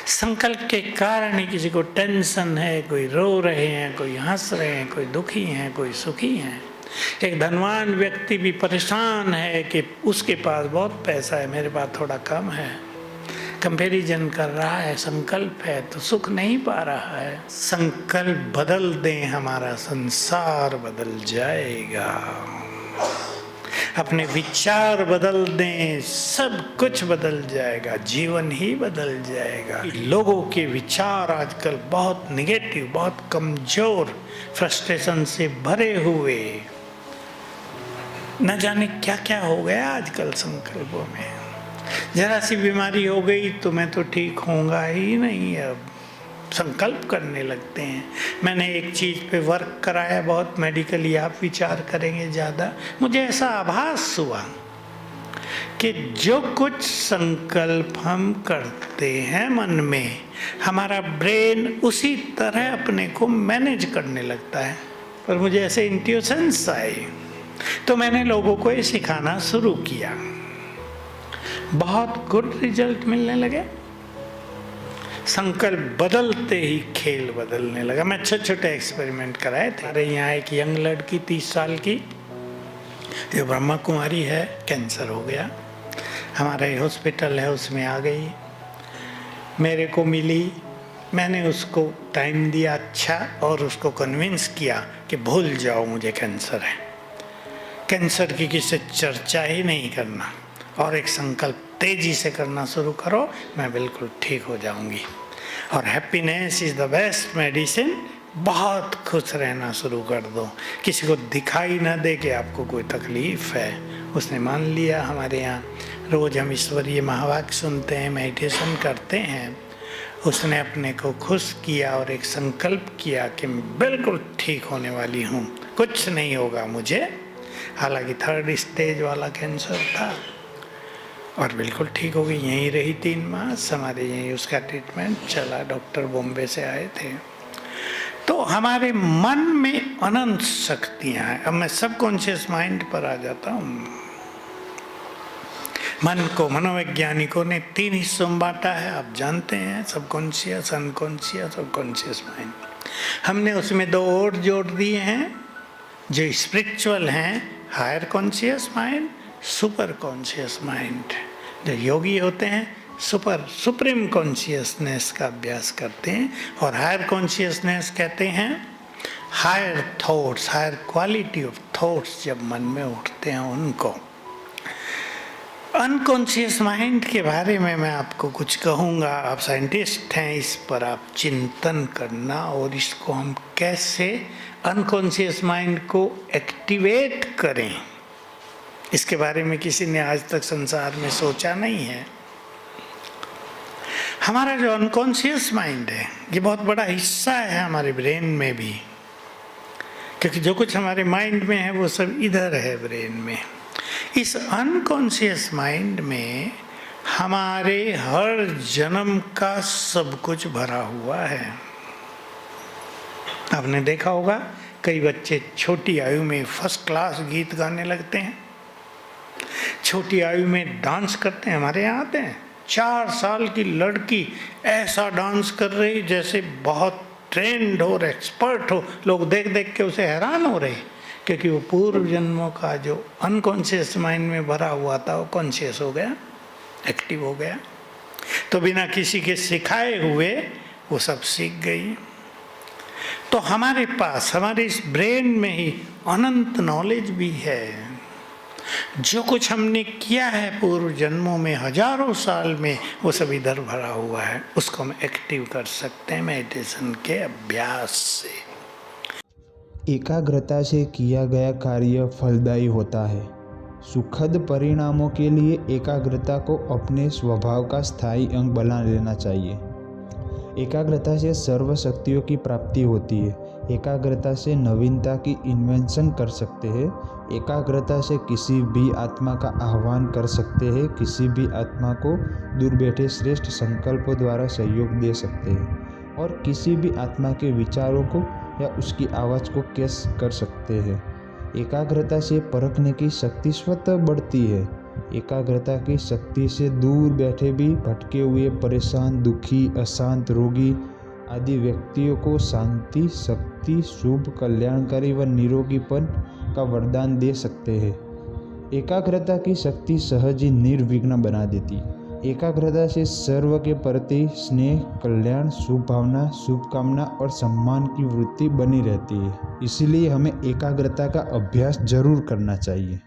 संकल्प के कारण ही किसी को टेंशन है, कोई रो रहे हैं, कोई हंस रहे हैं, कोई दुखी हैं, कोई सुखी हैं। एक धनवान व्यक्ति भी परेशान है कि उसके पास बहुत पैसा है, मेरे पास थोड़ा कम है। कंपैरिजन कर रहा है, संकल्प है तो सुख नहीं पा रहा है। संकल्प बदल दें, हमारा संसार बदल जाएगा। अपने विचार बदल दें, सब कुछ बदल जाएगा, जीवन ही बदल जाएगा। लोगों के विचार आजकल बहुत निगेटिव, बहुत कमजोर, फ्रस्ट्रेशन से भरे हुए, न जाने क्या क्या हो गया आजकल संकल्पों में। जरा सी बीमारी हो गई तो मैं तो ठीक होऊंगा ही नहीं, अब संकल्प करने लगते हैं। मैंने एक चीज़ पे वर्क कराया बहुत मेडिकली, आप विचार करेंगे ज़्यादा। मुझे ऐसा आभास हुआ कि जो कुछ संकल्प हम करते हैं मन में, हमारा ब्रेन उसी तरह अपने को मैनेज करने लगता है। पर मुझे ऐसे इंट्यूशंस आए तो मैंने लोगों को ये सिखाना शुरू किया, बहुत गुड रिजल्ट मिलने लगे। संकल्प बदलते ही खेल बदलने लगा। मैं छोटे छोटे एक्सपेरिमेंट कराए थे। हमारे यहाँ एक यंग लड़की 30 साल की, जो ब्रह्मा कुमारी है, कैंसर हो गया। हमारा हॉस्पिटल है उसमें आ गई, मेरे को मिली। मैंने उसको टाइम दिया अच्छा, और उसको कन्विंस किया कि भूल जाओ मुझे कैंसर है, कैंसर की किसी चर्चा ही नहीं करना, और एक संकल्प तेजी से करना शुरू करो, मैं बिल्कुल ठीक हो जाऊंगी। और happiness is the best medicine. बहुत खुश रहना शुरू कर दो, किसी को दिखाई ना दे कि आपको कोई तकलीफ है। उसने मान लिया। हमारे यहाँ रोज हम ईश्वरीय महावाक्य सुनते हैं, मेडिटेशन करते हैं। उसने अपने को खुश किया और एक संकल्प किया कि मैं बिल्कुल ठीक होने वाली हूँ, कुछ नहीं होगा मुझे। हालांकि 3rd स्टेज वाला कैंसर था, और बिल्कुल ठीक हो गई। यहीं रही 3 मास, हमारे यहीं उसका ट्रीटमेंट चला। डॉक्टर बॉम्बे से आए थे। तो हमारे मन में अनंत शक्तियां हैं। अब मैं सबकॉन्शियस माइंड पर आ जाता हूँ। मन को मनोवैज्ञानिकों ने 3 हिस्सों में बांटा है, आप जानते हैं, सबकॉन्शियस, अनकॉन्शियस और कॉन्शियस माइंड। हमने उसमें 2 और जोड़ दिए हैं जो स्पिरिचुअल हैं, higher conscious mind, super conscious mind. जो योगी होते हैं सुप्रीम कॉन्शियसनेस का अभ्यास करते हैं, और हायर कॉन्शियसनेस कहते हैं higher thoughts, higher quality of thoughts जब मन में उठते हैं उनको। अनकॉन्शियस माइंड के बारे में मैं आपको कुछ कहूँगा। आप साइंटिस्ट हैं, इस पर आप चिंतन करना, और इसको हम कैसे अनकॉन्शियस माइंड को एक्टिवेट करें, इसके बारे में किसी ने आज तक संसार में सोचा नहीं है। हमारा जो अनकॉन्शियस माइंड है, ये बहुत बड़ा हिस्सा है हमारे ब्रेन में भी, क्योंकि जो कुछ हमारे माइंड में है वो सब इधर है ब्रेन में। इस अनकॉन्शियस माइंड में हमारे हर जन्म का सब कुछ भरा हुआ है। आपने देखा होगा कई बच्चे छोटी आयु में फर्स्ट क्लास गीत गाने लगते हैं, छोटी आयु में डांस करते हैं। हमारे यहाँ आते हैं 4 साल की लड़की ऐसा डांस कर रही जैसे बहुत ट्रेंड हो और एक्सपर्ट हो। लोग देख देख के उसे हैरान हो रहे, क्योंकि वो पूर्व जन्मों का जो अनकॉन्शियस माइंड में भरा हुआ था वो कॉन्शियस हो गया, एक्टिव हो गया। तो बिना किसी के सिखाए हुए वो सब सीख गई। तो हमारे पास, हमारे इस ब्रेन में ही अनंत नॉलेज भी है। जो कुछ हमने किया है पूर्व जन्मों में, हजारों साल में, वो सब इधर भरा हुआ है। उसको हम एक्टिव कर सकते हैं मेडिटेशन के अभ्यास से। एकाग्रता से किया गया कार्य फलदायी होता है। सुखद परिणामों के लिए एकाग्रता को अपने स्वभाव का स्थायी अंग बना लेना चाहिए। एकाग्रता से सर्व शक्तियों की प्राप्ति होती है। एकाग्रता से नवीनता की इन्वेंशन कर सकते हैं। एकाग्रता से किसी भी आत्मा का आह्वान कर सकते हैं, किसी भी आत्मा को दूर बैठे श्रेष्ठ संकल्पों द्वारा सहयोग दे सकते हैं, और किसी भी आत्मा के विचारों को या उसकी आवाज़ को कैच कर सकते हैं। एकाग्रता से परखने की शक्ति स्वतः बढ़ती है। एकाग्रता की शक्ति से दूर बैठे भी भटके हुए, परेशान, दुखी, अशांत, रोगी आदि व्यक्तियों को शांति, शक्ति, शुभ, कल्याणकारी व निरोगीपन का वरदान दे सकते हैं। एकाग्रता की शक्ति सहज ही निर्विघ्न बना देती है। एकाग्रता से सर्व के प्रति स्नेह, कल्याण, शुभ भावना, शुभकामना और सम्मान की वृत्ति बनी रहती है। इसलिए हमें एकाग्रता का अभ्यास जरूर करना चाहिए।